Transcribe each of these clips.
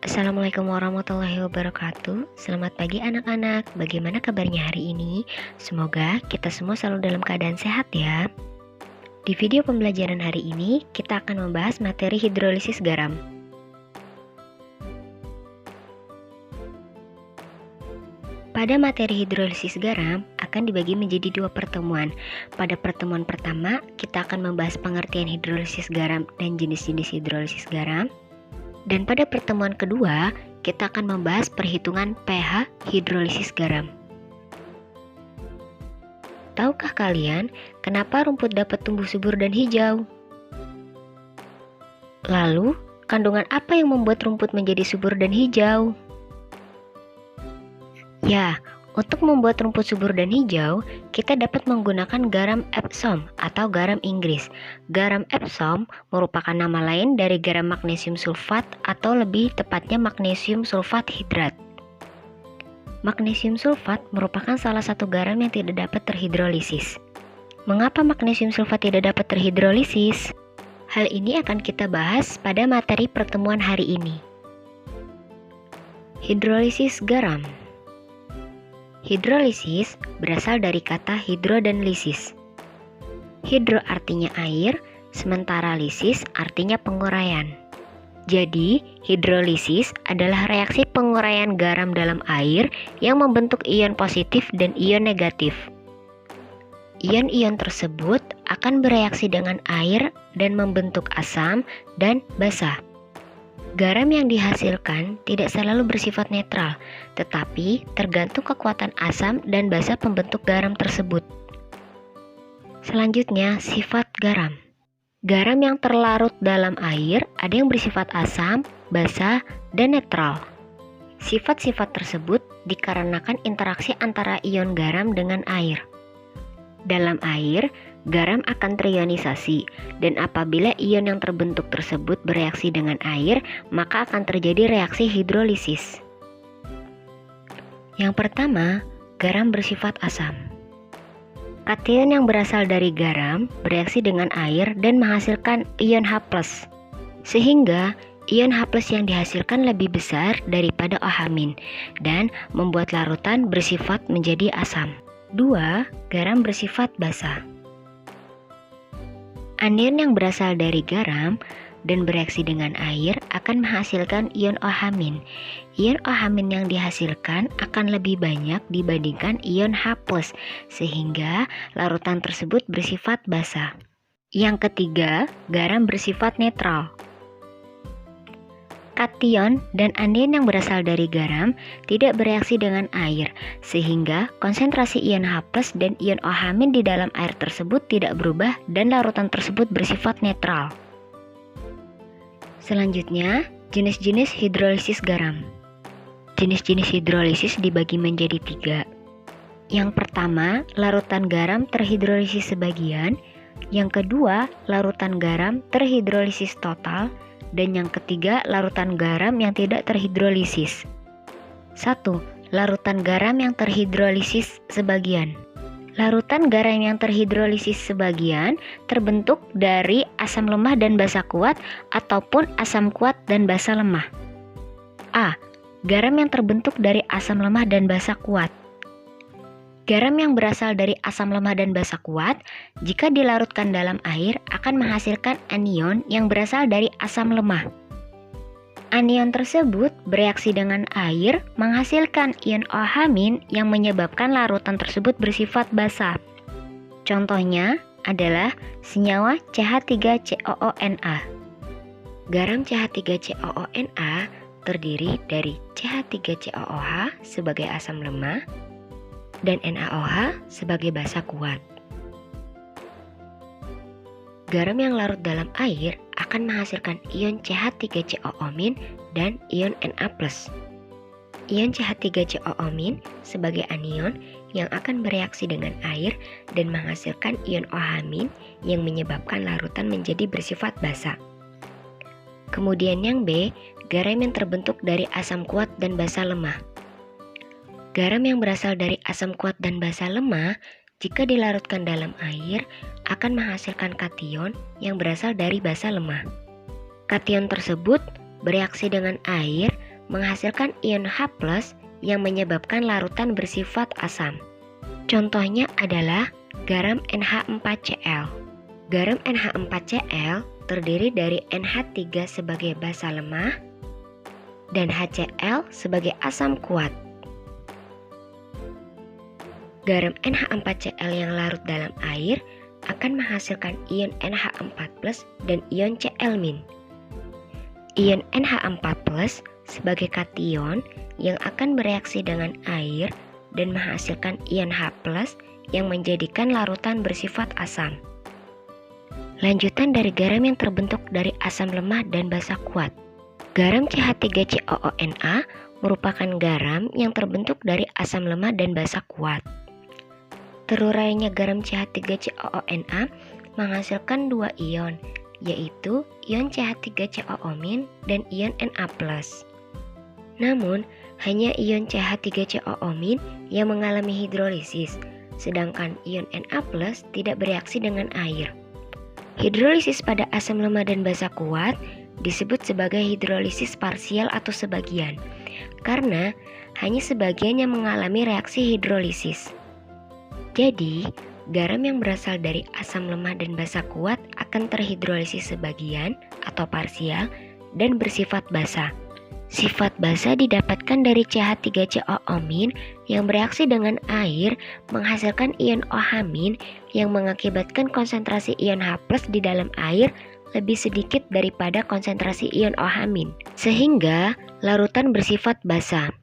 Assalamualaikum warahmatullahi wabarakatuh. Selamat pagi anak-anak. Bagaimana kabarnya hari ini? Semoga kita semua selalu dalam keadaan sehat ya. Di video pembelajaran hari ini, kita akan membahas materi hidrolisis garam. Pada materi hidrolisis garam akan dibagi menjadi dua pertemuan. Pada pertemuan pertama, kita akan membahas pengertian hidrolisis garam dan jenis-jenis hidrolisis garam. Dan pada pertemuan kedua, kita akan membahas perhitungan pH hidrolisis garam. Tahukah kalian kenapa rumput dapat tumbuh subur dan hijau? Lalu, kandungan apa yang membuat rumput menjadi subur dan hijau? Ya, untuk membuat rumput subur dan hijau, kita dapat menggunakan garam Epsom atau garam Inggris. Garam Epsom merupakan nama lain dari garam magnesium sulfat atau lebih tepatnya magnesium sulfat hidrat. Magnesium sulfat merupakan salah satu garam yang tidak dapat terhidrolisis. Mengapa magnesium sulfat tidak dapat terhidrolisis? Hal ini akan kita bahas pada materi pertemuan hari ini. Hidrolisis garam. Hidrolisis berasal dari kata hidro dan lisis. Hidro artinya air, sementara lisis artinya penguraian. Jadi, hidrolisis adalah reaksi penguraian garam dalam air yang membentuk ion positif dan ion negatif. Ion-ion tersebut akan bereaksi dengan air dan membentuk asam dan basa. Garam yang dihasilkan tidak selalu bersifat netral, tetapi tergantung kekuatan asam dan basa pembentuk garam tersebut. Selanjutnya, sifat garam. Garam yang terlarut dalam air ada yang bersifat asam, basa, dan netral. Sifat-sifat tersebut dikarenakan interaksi antara ion garam dengan air. Dalam air, garam akan terionisasi, dan apabila ion yang terbentuk tersebut bereaksi dengan air, maka akan terjadi reaksi hidrolisis. Yang pertama, garam bersifat asam. Kation yang berasal dari garam bereaksi dengan air dan menghasilkan ion H+, sehingga ion H+ yang dihasilkan lebih besar daripada OH- dan membuat larutan bersifat menjadi asam. 2. Garam bersifat basa. Anion yang berasal dari garam dan bereaksi dengan air akan menghasilkan ion OH-. Ion OH- yang dihasilkan akan lebih banyak dibandingkan ion H+, sehingga larutan tersebut bersifat basa. Yang ketiga, garam bersifat netral. Kation dan anion yang berasal dari garam tidak bereaksi dengan air, sehingga konsentrasi ion H+ dan ion OH- di dalam air tersebut tidak berubah dan larutan tersebut bersifat netral. Selanjutnya, jenis-jenis hidrolisis garam. Jenis-jenis hidrolisis dibagi menjadi 3. Yang pertama, larutan garam terhidrolisis sebagian. Yang kedua, larutan garam terhidrolisis total. Dan yang ketiga, larutan garam yang tidak terhidrolisis. 1. Larutan garam yang terhidrolisis sebagian. Larutan garam yang terhidrolisis sebagian terbentuk dari asam lemah dan basa kuat ataupun asam kuat dan basa lemah. A. Garam yang terbentuk dari asam lemah dan basa kuat. Garam yang berasal dari asam lemah dan basa kuat, jika dilarutkan dalam air akan menghasilkan anion yang berasal dari asam lemah. Anion tersebut bereaksi dengan air menghasilkan ion OH- yang menyebabkan larutan tersebut bersifat basa. Contohnya adalah senyawa CH3COONa. Garam CH3COONa terdiri dari CH3COOH sebagai asam lemah dan NaOH sebagai basa kuat. Garam yang larut dalam air akan menghasilkan ion CH3COO- dan ion Na+. Ion CH3COO- sebagai anion yang akan bereaksi dengan air dan menghasilkan ion OH- yang menyebabkan larutan menjadi bersifat basa. Kemudian yang B, garam yang terbentuk dari asam kuat dan basa lemah. Garam yang berasal dari asam kuat dan basa lemah, jika dilarutkan dalam air, akan menghasilkan kation yang berasal dari basa lemah. Kation tersebut bereaksi dengan air menghasilkan ion H+ yang menyebabkan larutan bersifat asam. Contohnya adalah garam NH4Cl. Garam NH4Cl terdiri dari NH3 sebagai basa lemah dan HCl sebagai asam kuat. Garam NH4Cl yang larut dalam air akan menghasilkan ion NH4+ dan ion Cl-. Ion NH4+ sebagai kation yang akan bereaksi dengan air dan menghasilkan ion H+ yang menjadikan larutan bersifat asam. Lanjutan dari garam yang terbentuk dari asam lemah dan basa kuat. Garam CH3COONa merupakan garam yang terbentuk dari asam lemah dan basa kuat. Terurainya garam CH3COONa menghasilkan dua ion, yaitu ion CH3COO- dan ion Na+. Namun, hanya ion CH3COO- yang mengalami hidrolisis, sedangkan ion Na+ tidak bereaksi dengan air. Hidrolisis pada asam lemah dan basa kuat disebut sebagai hidrolisis parsial atau sebagian, karena hanya sebagian yang mengalami reaksi hidrolisis. Jadi, garam yang berasal dari asam lemah dan basa kuat akan terhidrolisis sebagian atau parsial dan bersifat basa. Sifat basa didapatkan dari CH3COO- yang bereaksi dengan air menghasilkan ion OH- yang mengakibatkan konsentrasi ion H+ di dalam air lebih sedikit daripada konsentrasi ion OH-, sehingga larutan bersifat basa.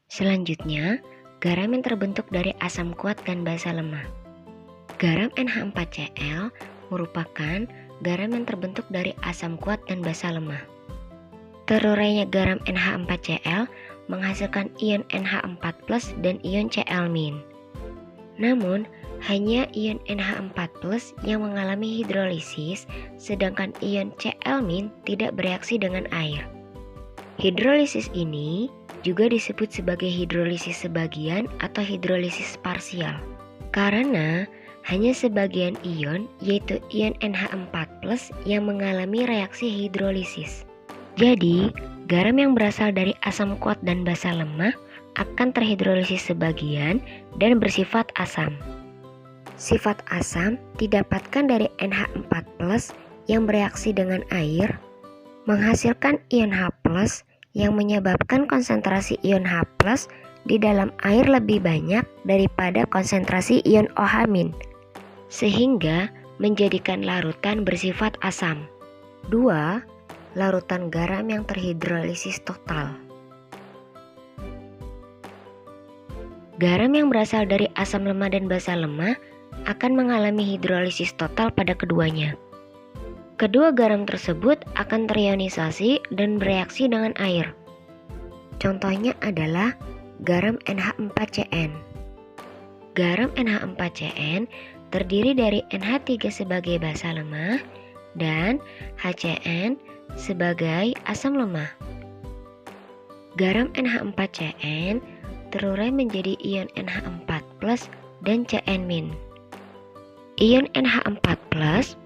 Selanjutnya, garam yang terbentuk dari asam kuat dan basa lemah. Garam NH4Cl merupakan garam yang terbentuk dari asam kuat dan basa lemah. Terurainya garam NH4Cl menghasilkan ion NH4+ dan ion Cl-. Namun, hanya ion NH4+ yang mengalami hidrolisis, sedangkan ion Cl- tidak bereaksi dengan air. Hidrolisis ini juga disebut sebagai hidrolisis sebagian atau hidrolisis parsial, karena hanya sebagian ion, yaitu ion NH4+, yang mengalami reaksi hidrolisis. Jadi, garam yang berasal dari asam kuat dan basa lemah akan terhidrolisis sebagian dan bersifat asam. Sifat asam didapatkan dari NH4+ yang bereaksi dengan air, menghasilkan ion H+ yang menyebabkan konsentrasi ion H+ di dalam air lebih banyak daripada konsentrasi ion OH-, sehingga menjadikan larutan bersifat asam. 2. Larutan garam yang terhidrolisis total. Garam yang berasal dari asam lemah dan basa lemah akan mengalami hidrolisis total pada keduanya. Kedua garam tersebut akan terionisasi dan bereaksi dengan air. Contohnya adalah garam NH4Cn. Garam NH4Cn terdiri dari NH3 sebagai basa lemah dan HCN sebagai asam lemah. Garam NH4Cn terurai menjadi ion NH4+ dan Cn-. Ion NH4+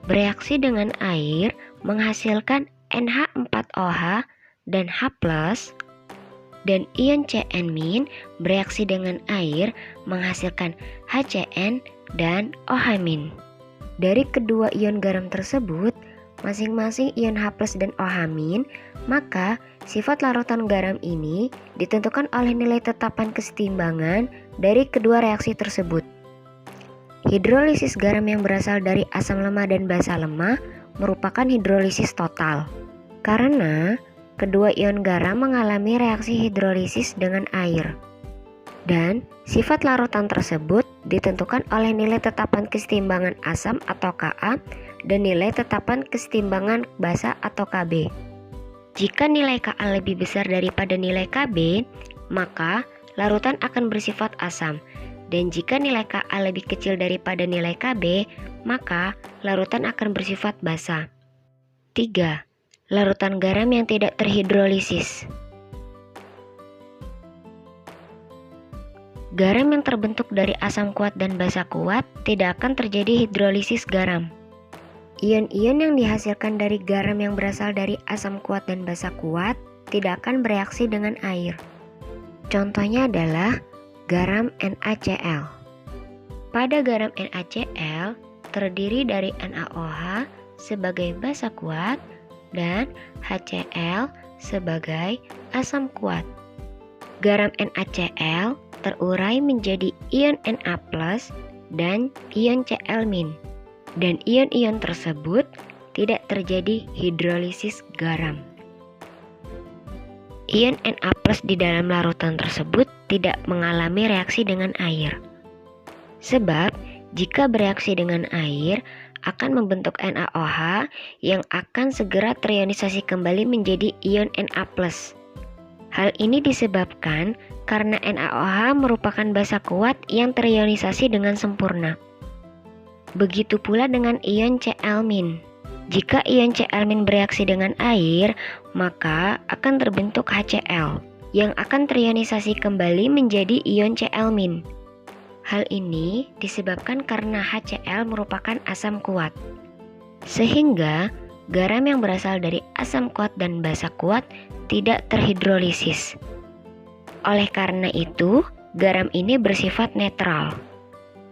bereaksi dengan air menghasilkan NH4OH dan H+, dan ion Cn- bereaksi dengan air menghasilkan HCN dan OH-. Dari kedua ion garam tersebut, masing-masing ion H+ dan OH-, maka sifat larutan garam ini ditentukan oleh nilai tetapan kesetimbangan dari kedua reaksi tersebut. Hidrolisis garam yang berasal dari asam lemah dan basa lemah merupakan hidrolisis total, karena kedua ion garam mengalami reaksi hidrolisis dengan air. Dan sifat larutan tersebut ditentukan oleh nilai tetapan kesetimbangan asam atau Ka dan nilai tetapan kesetimbangan basa atau Kb. Jika nilai Ka lebih besar daripada nilai Kb, maka larutan akan bersifat asam. Dan jika nilai Ka lebih kecil daripada nilai Kb, maka larutan akan bersifat basa. 3. Larutan garam yang tidak terhidrolisis. Garam yang terbentuk dari asam kuat dan basa kuat tidak akan terjadi hidrolisis garam. Ion-ion yang dihasilkan dari garam yang berasal dari asam kuat dan basa kuat tidak akan bereaksi dengan air. Contohnya adalah garam NaCl. Pada garam NaCl terdiri dari NaOH sebagai basa kuat dan HCl sebagai asam kuat. Garam NaCl terurai menjadi ion Na+ dan ion Cl-, dan ion-ion tersebut tidak terjadi hidrolisis garam. Ion Na+ di dalam larutan tersebut tidak mengalami reaksi dengan air. Sebab jika bereaksi dengan air akan membentuk NaOH yang akan segera terionisasi kembali menjadi ion Na+. Hal ini disebabkan karena NaOH merupakan basa kuat yang terionisasi dengan sempurna. Begitu pula dengan ion Cl-. Jika ion Cl- bereaksi dengan air, maka akan terbentuk HCl yang akan terionisasi kembali menjadi ion Cl-. Hal ini disebabkan karena HCl merupakan asam kuat. Sehingga garam yang berasal dari asam kuat dan basa kuat tidak terhidrolisis. Oleh karena itu, garam ini bersifat netral.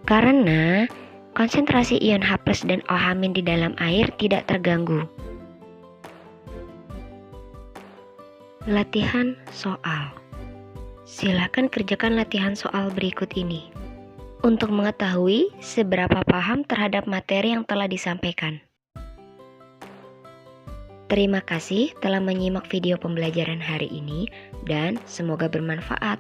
Karena konsentrasi ion H+ dan OH- di dalam air tidak terganggu. Latihan soal. Silakan kerjakan latihan soal berikut ini untuk mengetahui seberapa paham terhadap materi yang telah disampaikan. Terima kasih telah menyimak video pembelajaran hari ini dan semoga bermanfaat.